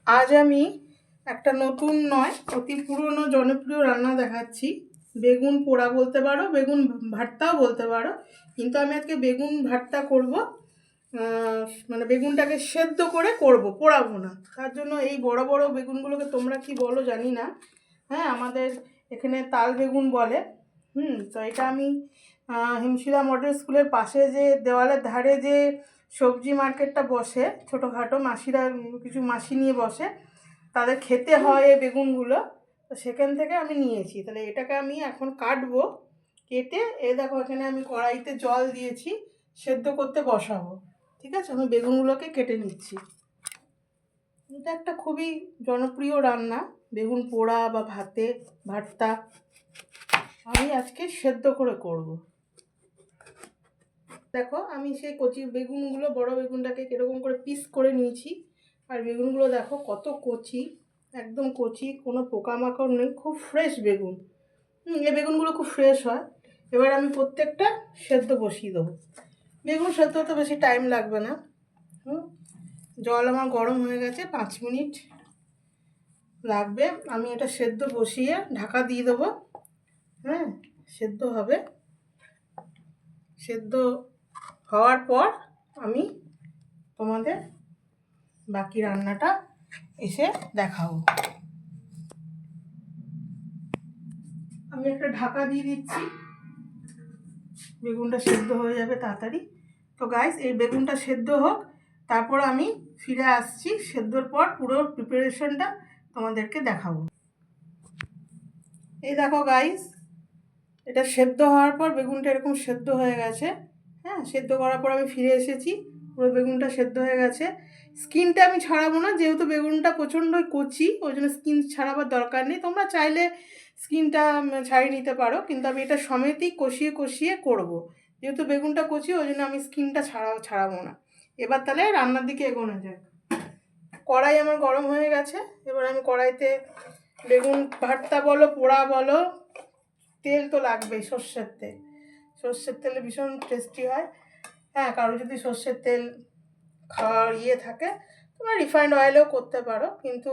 আজ আমি একটা নতুন নয় অতি পুরনো জনপ্রিয় রান্না দেখাচ্ছি। বেগুন পোড়া বলতে পারো, বেগুন ভর্তাও বলতে পারো, কিন্তু আমি আজকে বেগুন ভর্তা করব। মানে বেগুনটাকে সেদ্ধ করে করব, পোড়াবো না। তার জন্য এই বড় বড় বেগুনগুলোকে তোমরা কি বলো জানি না, হ্যাঁ আমাদের এখানে তাল বেগুন বলে। তো এটা আমি হিমশিলা মডেল স্কুলের পাশে যে দেওয়ালের ধারে যে সবজি মার্কেটটা বসে, ছোটোখাটো মাসিরা, কিছু মাসি নিয়ে বসে, তাদের খেতে হয় এই বেগুনগুলো, তো সেখান থেকে আমি নিয়েছি। তাহলে এটাকে আমি এখন কাটবো, কেটে দেখো এখানে আমি কড়াইতে জল দিয়েছি, সেদ্ধ করতে বসাবো। ঠিক আছে, আমি বেগুনগুলোকে কেটে নিচ্ছি। এটা একটা খুবই জনপ্রিয় রান্না, বেগুন পোড়া বা ভাতে ভর্তা। আমি আজকে সেদ্ধ করে করব। দেখো আমি সেই কচি বেগুনগুলো, বড় বেগুনটাকে কীরকম করে পিস করে নিয়েছি। আর বেগুনগুলো দেখো কত কচি, একদম কচি, কোনো পোকামাকড় নেই, খুব ফ্রেশ বেগুন। এই বেগুনগুলো খুব ফ্রেশ হয়। এবার আমি প্রত্যেকটা সেদ্ধ বসিয়ে দেবো। বেগুন সেদ্ধ হতে বেশি টাইম লাগবে না। জল আমার গরম হয়ে গেছে, 5 মিনিট লাগবে। আমি এটা সেদ্ধ বসিয়ে ঢাকা দিয়ে দেবো। হ্যাঁ, সেদ্ধ হবে। সেদ্ধ হওয়ার পর আমি তোমাদের বাকি রান্নাটা এসে দেখাবো। আমি একটা ঢাকা দিয়ে দিচ্ছি, বেগুনটা সেদ্ধ হয়ে যাবে তাড়াতাড়ি। তো গাইস, এই বেগুনটা সেদ্ধ হোক, তারপর আমি ফিরে আসছি। সেদ্ধর পর পুরো প্রিপারেশনটা তোমাদেরকে দেখাবো। এই দেখো গাইস, এটা সেদ্ধ হওয়ার পর বেগুনটা এরকম সেদ্ধ হয়ে গেছে। হ্যাঁ, সেদ্ধ করার পর আমি ফিরে এসেছি, পুরো বেগুনটা সেদ্ধ হয়ে গেছে। স্কিনটা আমি ছাড়াবো না, যেহেতু বেগুনটা প্রচণ্ড কচি, ওই জন্য স্কিন ছাড়াবার দরকার নেই। তোমরা চাইলে স্কিনটা ছাড়িয়ে নিতে পারো, কিন্তু আমি এটা সমেতই কষিয়ে কষিয়ে করব। যেহেতু বেগুনটা কচি, ওই জন্য আমি স্কিনটা ছাড়াবো না। এবার তাহলে রান্নার দিকে এগোনো যাক। কড়াই আমার গরম হয়ে গেছে। এবার আমি কড়াইতে বেগুন ভর্তা বলো, পোড়া বলো, তেল তো লাগবেই, সর্ষের তেল। সর্ষের তেলে ভীষণ টেস্টি হয়। হ্যাঁ, কারো যদি সর্ষের তেল খাওয়ার থাকে, তোমরা রিফাইন্ড অয়েলেও করতে পারো, কিন্তু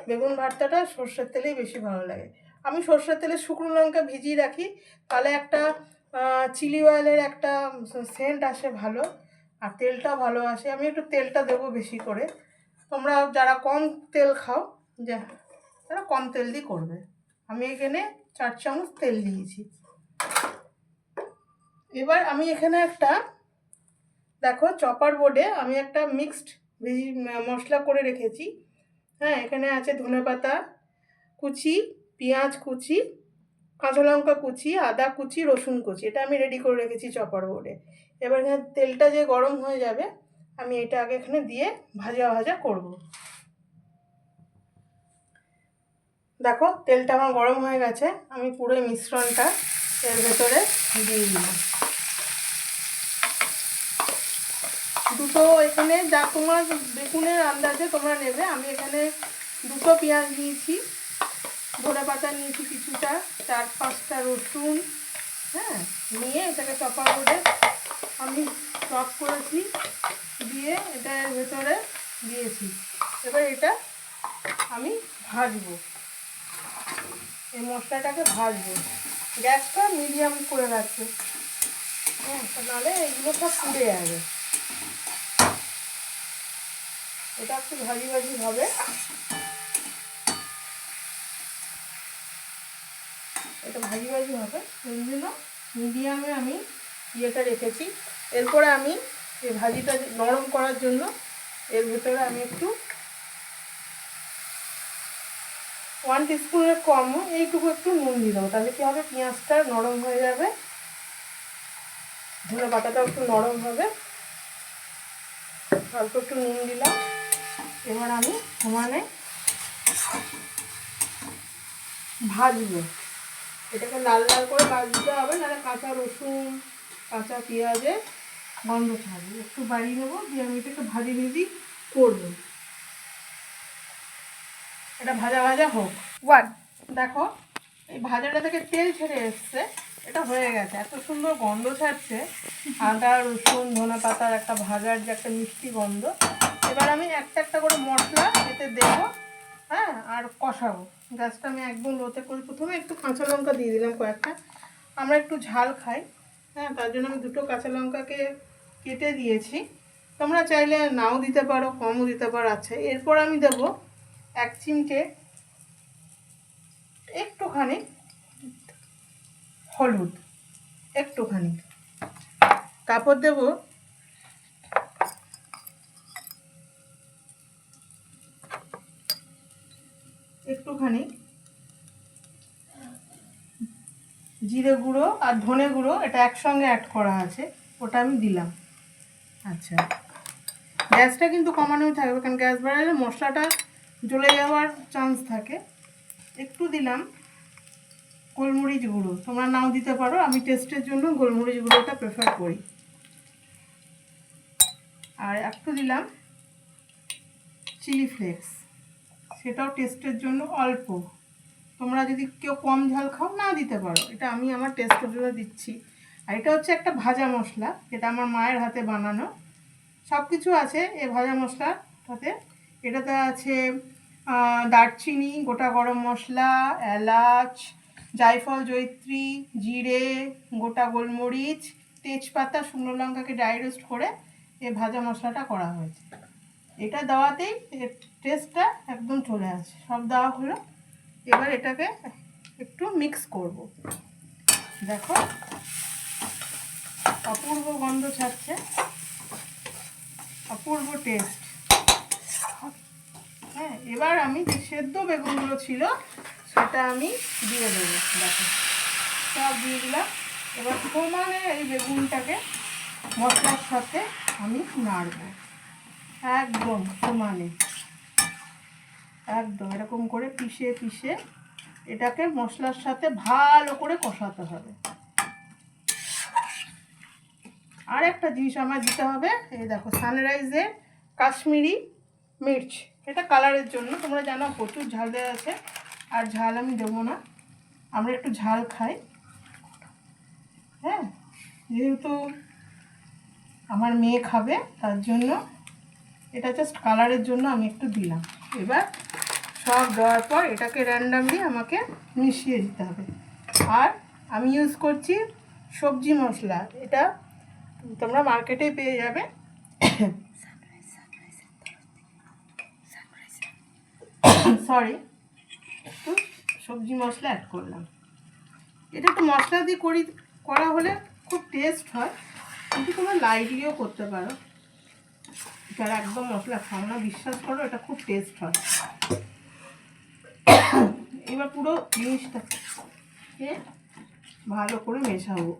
বেগুন ভর্তাটা সর্ষের তেলেই বেশি ভালো লাগে। আমি সর্ষের তেলে শুকনো লঙ্কা ভিজিয়ে রাখি, তাহলে একটা চিলি অয়েলের একটা সেন্ট আসে ভালো, আর তেলটাও ভালো আসে। আমি একটু তেলটা দেবো বেশি করে। তোমরা যারা কম তেল খাও, তারা কম তেল দিয়ে করবে। আমি এখানে 4 চামচ তেল দিয়েছি। এবার আমি এখানে একটা, দেখো চপার বোর্ডে আমি একটা মিক্সড মশলা করে রেখেছি। হ্যাঁ, এখানে আছে ধনেপাতা কুচি, পেঁয়াজ কুচি, কাঁচা লঙ্কা কুচি, আদা কুচি, রসুন কুচি। এটা আমি রেডি করে রেখেছি চপার বোর্ডে। এবার এখানে তেলটা যে গরম হয়ে যাবে, আমি এটা আগে এখানে দিয়ে ভাজা ভাজা করব। দেখো তেলটা আমার গরম হয়ে গেছে, আমি পুরো মিশ্রণটা এর ভেতরে দিয়ে দিলাম। দুটো, এখানে যা তোমার বেগুনের আন্দাজে তোমরা নেবে। আমি এখানে 2টো পেঁয়াজ নিয়েছি, ধনেপাতা নিয়েছি কিছুটা, 4-5টা রসুন। হ্যাঁ, নিয়ে এটাকে চপার বোর্ডে আমি চপ করেছি, দিয়ে এটা এর ভেতরে দিয়েছি। এবার এটা আমি ভাজবো, এই মশলাটাকে ভাজবো। গ্যাসটা মিডিয়াম করে রাখবো। হ্যাঁ, নাহলে এগুলো সব পুড়ে যাবে। এটা একটু ভাজি ভাজি হবে। এটা ভাজি ভাজি হবে, সেই জন্য মিডিয়ামে আমি ইয়েটা রেখেছি। এরপরে আমি এই ভাজিটা নরম করার জন্য এর ভেতরে আমি একটু 1 টিস্পুনের কম এইটুকু একটু নুন দিয়ে দেবো। তাহলে কী হবে, পেঁয়াজটা নরম হয়ে যাবে, ধনে পাতাটাও একটু নরম হবে। অল্প একটু নুন দিলাম। এবার আমি সমানে ভাজবো, এটাকে লাল লাল করে ভাজতে হবে, নাহলে কাঁচা রসুন, কাঁচা পেঁয়াজে গন্ধ থাকবে। একটু বাড়িয়ে নেবো, দিয়ে আমি এটাকে ভাজি ভেজি করবো। এটা ভাজা ভাজা হোক। দেখো এই ভাজাটা থেকে তেল ছেড়ে এসছে, এটা হয়ে গেছে। এত সুন্দর গন্ধ ছাড়ছে, আদা রসুন ধনে পাতার একটা ভাজার যে একটা মিষ্টি গন্ধ। এবার এবার আমি একটা একটা করে মশলা এতে দেবো, হ্যাঁ, আর কষাবো। গ্যাসটা আমি একদম লোতে করে প্রথমে একটু কাঁচা লঙ্কা দিয়ে দিলাম কয়েকটা, আমরা একটু ঝাল খাই, হ্যাঁ, তার জন্য আমি 2টো কাঁচা লঙ্কাকে কেটে দিয়েছি। তোমরা চাইলে নাও দিতে পারো, কমও দিতে পারো। আচ্ছা, এরপর আমি দেবো 1 চিমটে একটুখানি হলুদ, একটুখানি। তারপর দেবো একটুখানি জিরে গুঁড়ো আর ধনে গুঁড়ো, এটা একসঙ্গে অ্যাড করা আছে, ওটা আমি দিলাম। আচ্ছা, গ্যাসটা কিন্তু কমানোই থাকবে, কারণ গ্যাস বাড়ালে মশলাটা জ্বলে যাওয়ার চান্স থাকে। একটু দিলাম গোলমরিচ গুঁড়ো, তোমরা নাও দিতে পারো, আমি টেস্টের জন্য গোলমরিচ গুঁড়োটা প্রেফার করি। আর একটু দিলাম চিলি ফ্লেক্স, সেটাও টেস্টের জন্য অল্প। তোমরা যদি কেউ কম ঝাল খাও না দিতে পারো, এটা আমি আমার টেস্টের জন্য দিচ্ছি। আর এটা হচ্ছে একটা ভাজা মশলা, যেটা আমার মায়ের হাতে বানানো। সব কিছু আছে এই ভাজা মশলাটাতে। এটাতে আছে দারচিনি, গোটা গরম মশলা, এলাচ, জায়ফল, জয়িত্রী, জিরে, গোটা গোলমরিচ, তেজপাতা, শুকনো লঙ্কাকে ড্রাই রোস্ট করে এই ভাজা মশলাটা করা হয়েছে। এটা দেওয়াতেই এর টেস্টটা একদম চলে আসে। সব দেওয়া হলো, এবার এটাকে একটু মিক্স করব। দেখো অপূর্ব গন্ধ ছাড়ছে, অপূর্ব টেস্ট। হ্যাঁ, এবার আমি যে সেদ্ধ বেগুনগুলো ছিল সেটা আমি দিয়ে দেবো। দেখো সব দিয়ে দিলাম। এবার সমানে এই বেগুনটাকে মশলার সাথে আমি নাড়ব, একদম সমানে, একদম এরকম করে পিষে পিষে এটাকে মশলার সাথে ভালো করে কষাতে হবে। আর একটা জিনিস আমার দিতে হবে, এই দেখো সানরাইজের কাশ্মীরি মির্চ, এটা কালারের জন্য। তোমরা জানো প্রচুর ঝাল দেওয়া আছে, আর ঝাল আমি দেবো না, আমরা একটু ঝাল খাই। হ্যাঁ, যেহেতু আমার মেয়ে খাবে তার জন্য এটা জাস্ট কালারের জন্য আমি একটু দিলাম। এবার সব দেওয়ার পর এটাকে র্যান্ডামলি আমাকে মিশিয়ে দিতে হবে। আর আমি ইউজ করছি সবজি মশলা, এটা তোমরা মার্কেটেই পেয়ে যাবে। সরি, একটু সবজি মশলা অ্যাড করলাম। এটা একটু মশলা দিয়ে করা হলে খুব টেস্ট হয়, কিন্তু তোমরা লাইটলিও করতে পারো, যারা একদম মশলা খাও না, বিশ্বাস করো এটা খুব টেস্ট হয়। এবার পুরো জিনিসটাকে ভালো করে মেশাবো।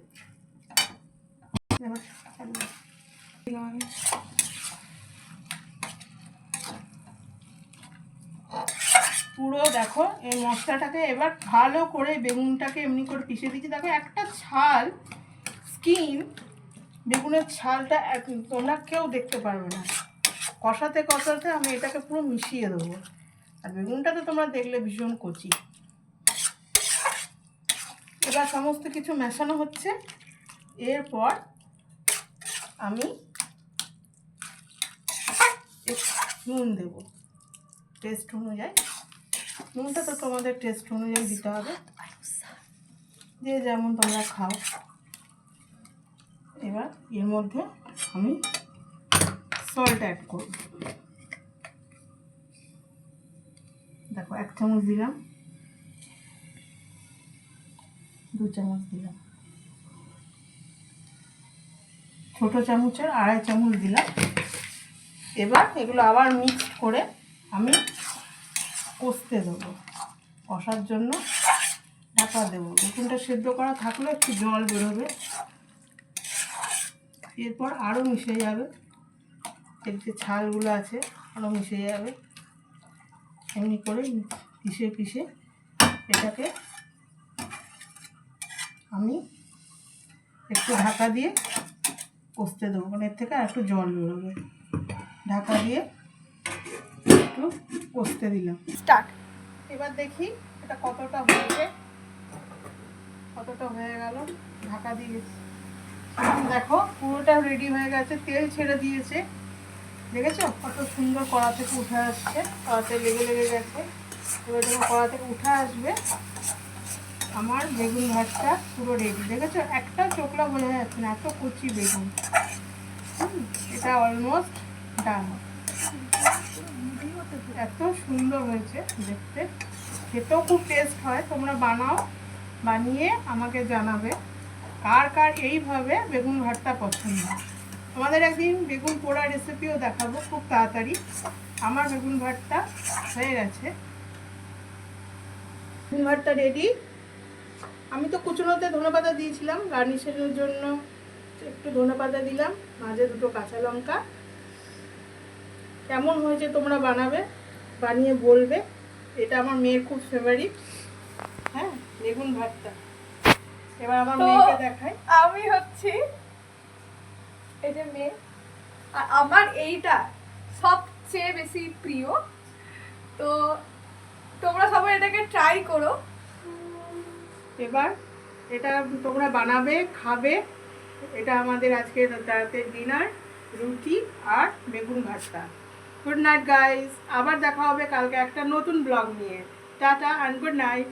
পুরো দেখো এই মশলাটাকে এবার ভালো করে বেগুনটাকে এমনি করে পিষে দিচ্ছি। দেখো একটা ছাল, স্কিন, বেগুনের ছালটা তোমরা কেউ দেখতে পারবে না। কষাতে কষাতে আমি এটাকে পুরো মিশিয়ে দেবো। আর বেগুনটা তো তোমরা দেখলে ভীষণ কচি। এবার সমস্ত কিছু মেশানো হচ্ছে। এরপর আমি নুন দেব টেস্ট অনুযায়ী। নুনটা তো তোমাদের টেস্ট অনুযায়ী দিতে হবে, যে যেমন তোমরা খাও। এবার এর মধ্যে আমি সল্ট অ্যাড করব। দেখো 1 চামচ দিলাম, 2 চামচ দিলাম, ছোট চামচের 2.5 চামচ দিলাম। এবার এগুলো আবার মিক্স করে আমি কষতে দেবো। কষার জন্য ঢাকা দেবো। বেগুনটা সেদ্ধ করা থাকলে একটু জল বেরোবে, এরপর আরও মিশে যাবে। এর যে ছালগুলো আছে আরও মিশে যাবে। এমনি করে পিষে পিষে এটাকে আমি একটু ঢাকা দিয়ে কষতে দেবো, মানে এর থেকে আর একটু জল বেরোবে। ঢাকা দিয়ে একটু কষতে দিলাম। স্টার্ট। এবার দেখি এটা কতটা হয়েছে, কতটা হয়ে গেল। ঢাকা দিয়েছি, দেখো পুরোটা রেডি হয়ে গেছে, তেল ছেড়ে দিয়েছে। দেখেছো কত সুন্দর কড়া থেকে উঠে আসছে, কড়াতে লেগে লেগে গেছে। এবার যখন কড়া থেকে উঠে আসবে আমার বেগুন ভাতটা পুরো রেডি। দেখেছো একটা চোখলা বোঝা যাচ্ছে না, এত কচি বেগুন। এটা অলমোস্ট ডান। এত সুন্দর হয়েছে দেখতে, খেতেও খুব টেস্ট হয়। তোমরা বানাও, বানিয়ে আমাকে জানাবে কার কার এইভাবে বেগুন ভর্তা পছন্দ। তোমাদের একদিন বেগুন পোড়া রেসিপিও দেখাবো খুব তাড়াতাড়ি। আমার বেগুন ভর্তা হয়ে গেছে, বেগুন ভর্তা রেডি। আমি তো কুচনোতে ধনেপাতা দিয়েছিলাম, গার্নিশের জন্য একটু ধনেপাতা দিলাম, মাঝে দুটো কাঁচা লঙ্কা। কেমন হয়েছে তোমরা বানাবে, বানিয়ে বলবে। এটা আমার মেয়ের খুব ফেভারিট। হ্যাঁ, বেগুন ভর্তা। এবার আমার মেয়েকে দেখাই। আমি হচ্ছি এই যে মেয়ে, আর আমার এইটা সবচেয়ে বেশি প্রিয়। তো তোমরা সবাই এটাকে ট্রাই করো। এবার এটা তোমরা বানাবে, খাবে। এটা আমাদের আজকে রাতের ডিনার, রুটি আর বেগুন ভর্তা। গুড নাইট গাইস, আবার দেখা হবে কালকে একটা নতুন ব্লগ নিয়ে। Tata and good night.